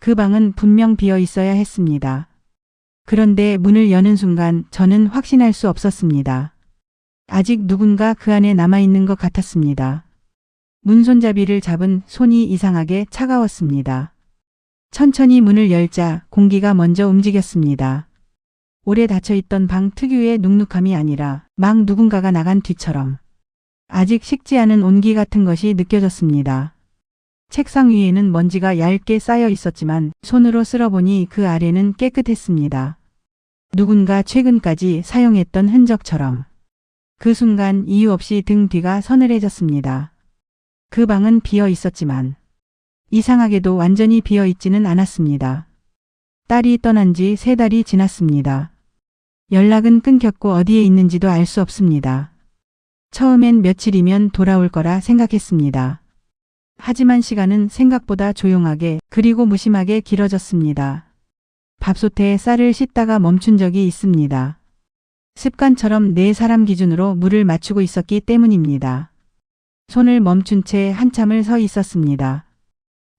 그 방은 분명 비어 있어야 했습니다. 그런데 문을 여는 순간 저는 확신할 수 없었습니다. 아직 누군가 그 안에 남아있는 것 같았습니다. 문 손잡이를 잡은 손이 이상하게 차가웠습니다. 천천히 문을 열자 공기가 먼저 움직였습니다. 오래 닫혀있던 방 특유의 눅눅함이 아니라 막 누군가가 나간 뒤처럼 아직 식지 않은 온기 같은 것이 느껴졌습니다. 책상 위에는 먼지가 얇게 쌓여 있었지만 손으로 쓸어보니 그 아래는 깨끗했습니다. 누군가 최근까지 사용했던 흔적처럼. 그 순간 이유 없이 등 뒤가 서늘해졌습니다. 그 방은 비어 있었지만 이상하게도 완전히 비어 있지는 않았습니다. 딸이 떠난 지 3달이 지났습니다. 연락은 끊겼고 어디에 있는지도 알 수 없습니다. 처음엔 며칠이면 돌아올 거라 생각했습니다. 하지만 시간은 생각보다 조용하게 그리고 무심하게 길어졌습니다. 밥솥에 쌀을 씻다가 멈춘 적이 있습니다. 습관처럼 4사람 기준으로 물을 맞추고 있었기 때문입니다. 손을 멈춘 채 한참을 서 있었습니다.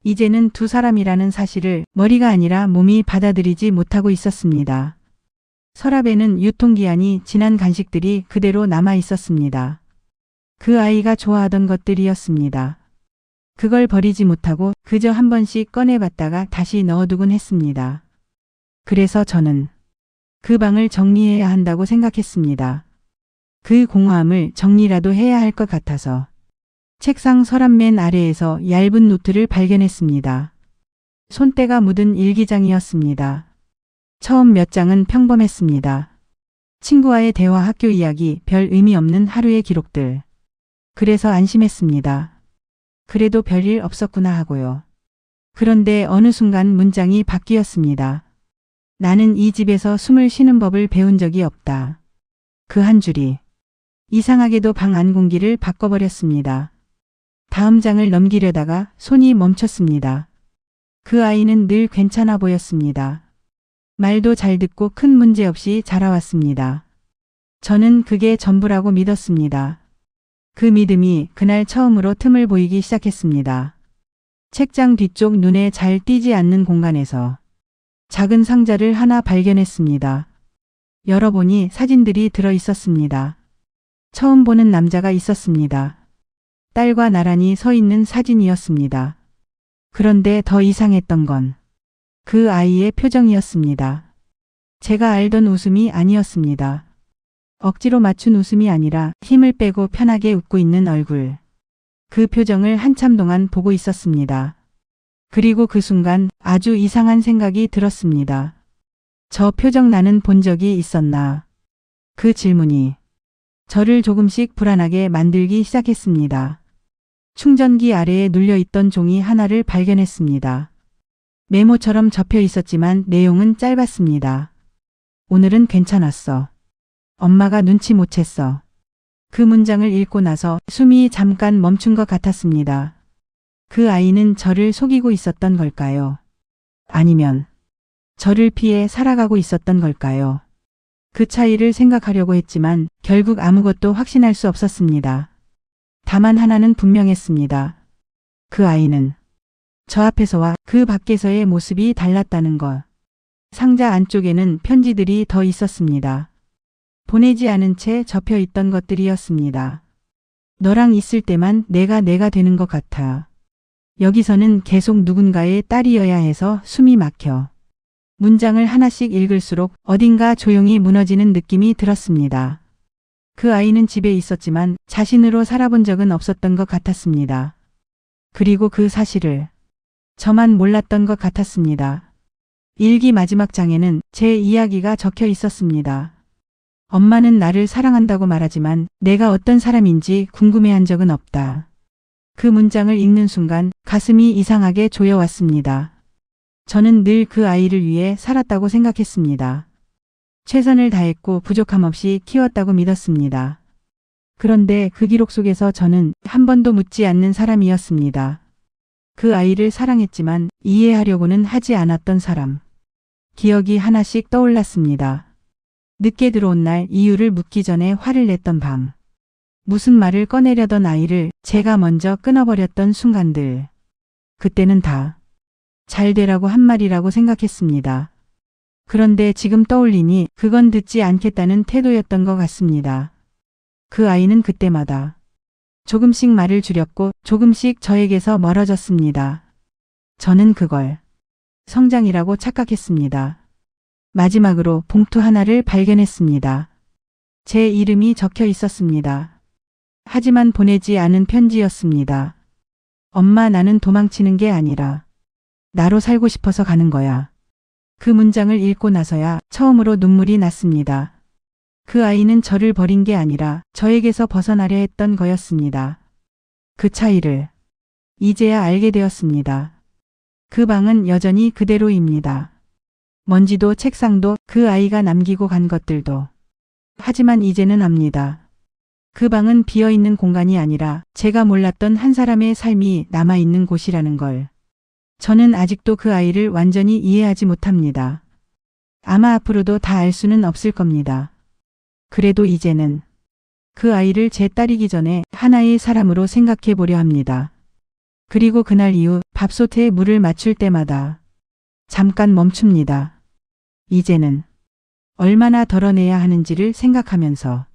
이제는 2사람이라는 사실을 머리가 아니라 몸이 받아들이지 못하고 있었습니다. 서랍에는 유통기한이 지난 간식들이 그대로 남아 있었습니다. 그 아이가 좋아하던 것들이었습니다. 그걸 버리지 못하고 그저 한 번씩 꺼내봤다가 다시 넣어두곤 했습니다. 그래서 저는 그 방을 정리해야 한다고 생각했습니다. 그 공허함을 정리라도 해야 할 것 같아서 책상 서랍 맨 아래에서 얇은 노트를 발견했습니다. 손때가 묻은 일기장이었습니다. 처음 몇 장은 평범했습니다. 친구와의 대화, 학교 이야기, 별 의미 없는 하루의 기록들. 그래서 안심했습니다. 그래도 별일 없었구나 하고요. 그런데 어느 순간 문장이 바뀌었습니다. 나는 이 집에서 숨을 쉬는 법을 배운 적이 없다. 그 한 줄이 이상하게도 방 안 공기를 바꿔버렸습니다. 다음 장을 넘기려다가 손이 멈췄습니다. 그 아이는 늘 괜찮아 보였습니다. 말도 잘 듣고 큰 문제 없이 자라왔습니다. 저는 그게 전부라고 믿었습니다. 그 믿음이 그날 처음으로 틈을 보이기 시작했습니다. 책장 뒤쪽 눈에 잘 띄지 않는 공간에서 작은 상자를 하나 발견했습니다. 열어보니 사진들이 들어 있었습니다. 처음 보는 남자가 있었습니다. 딸과 나란히 서 있는 사진이었습니다. 그런데 더 이상했던 건 그 아이의 표정이었습니다. 제가 알던 웃음이 아니었습니다. 억지로 맞춘 웃음이 아니라 힘을 빼고 편하게 웃고 있는 얼굴. 그 표정을 한참 동안 보고 있었습니다. 그리고 그 순간 아주 이상한 생각이 들었습니다. 저 표정 나는 본 적이 있었나? 그 질문이 저를 조금씩 불안하게 만들기 시작했습니다. 충전기 아래에 눌려있던 종이 하나를 발견했습니다. 메모처럼 접혀 있었지만 내용은 짧았습니다. 오늘은 괜찮았어. 엄마가 눈치 못 챘어. 그 문장을 읽고 나서 숨이 잠깐 멈춘 것 같았습니다. 그 아이는 저를 속이고 있었던 걸까요? 아니면 저를 피해 살아가고 있었던 걸까요? 그 차이를 생각하려고 했지만 결국 아무것도 확신할 수 없었습니다. 다만 하나는 분명했습니다. 그 아이는 저 앞에서와 그 밖에서의 모습이 달랐다는 것. 상자 안쪽에는 편지들이 더 있었습니다. 보내지 않은 채 접혀 있던 것들이었습니다. 너랑 있을 때만 내가 되는 것 같아. 여기서는 계속 누군가의 딸이어야 해서 숨이 막혀. 문장을 하나씩 읽을수록 어딘가 조용히 무너지는 느낌이 들었습니다. 그 아이는 집에 있었지만 자신으로 살아본 적은 없었던 것 같았습니다. 그리고 그 사실을 저만 몰랐던 것 같았습니다. 일기 마지막 장에는 제 이야기가 적혀 있었습니다. 엄마는 나를 사랑한다고 말하지만 내가 어떤 사람인지 궁금해한 적은 없다. 그 문장을 읽는 순간 가슴이 이상하게 조여왔습니다. 저는 늘 그 아이를 위해 살았다고 생각했습니다. 최선을 다했고 부족함 없이 키웠다고 믿었습니다. 그런데 그 기록 속에서 저는 한 번도 묻지 않는 사람이었습니다. 그 아이를 사랑했지만 이해하려고는 하지 않았던 사람. 기억이 하나씩 떠올랐습니다. 늦게 들어온 날 이유를 묻기 전에 화를 냈던 밤. 무슨 말을 꺼내려던 아이를 제가 먼저 끊어버렸던 순간들. 그때는 다 잘 되라고 한 말이라고 생각했습니다. 그런데 지금 떠올리니 그건 듣지 않겠다는 태도였던 것 같습니다. 그 아이는 그때마다 조금씩 말을 줄였고 조금씩 저에게서 멀어졌습니다. 저는 그걸 성장이라고 착각했습니다. 마지막으로 봉투 하나를 발견했습니다. 제 이름이 적혀 있었습니다. 하지만 보내지 않은 편지였습니다. 엄마, 나는 도망치는 게 아니라 나로 살고 싶어서 가는 거야. 그 문장을 읽고 나서야 처음으로 눈물이 났습니다. 그 아이는 저를 버린 게 아니라 저에게서 벗어나려 했던 거였습니다. 그 차이를 이제야 알게 되었습니다. 그 방은 여전히 그대로입니다. 먼지도 책상도 그 아이가 남기고 간 것들도. 하지만 이제는 압니다. 그 방은 비어있는 공간이 아니라 제가 몰랐던 한 사람의 삶이 남아있는 곳이라는 걸. 저는 아직도 그 아이를 완전히 이해하지 못합니다. 아마 앞으로도 다 알 수는 없을 겁니다. 그래도 이제는 그 아이를 제 딸이기 전에 하나의 사람으로 생각해 보려 합니다. 그리고 그날 이후 밥솥에 물을 맞출 때마다 잠깐 멈춥니다. 이제는 얼마나 덜어내야 하는지를 생각하면서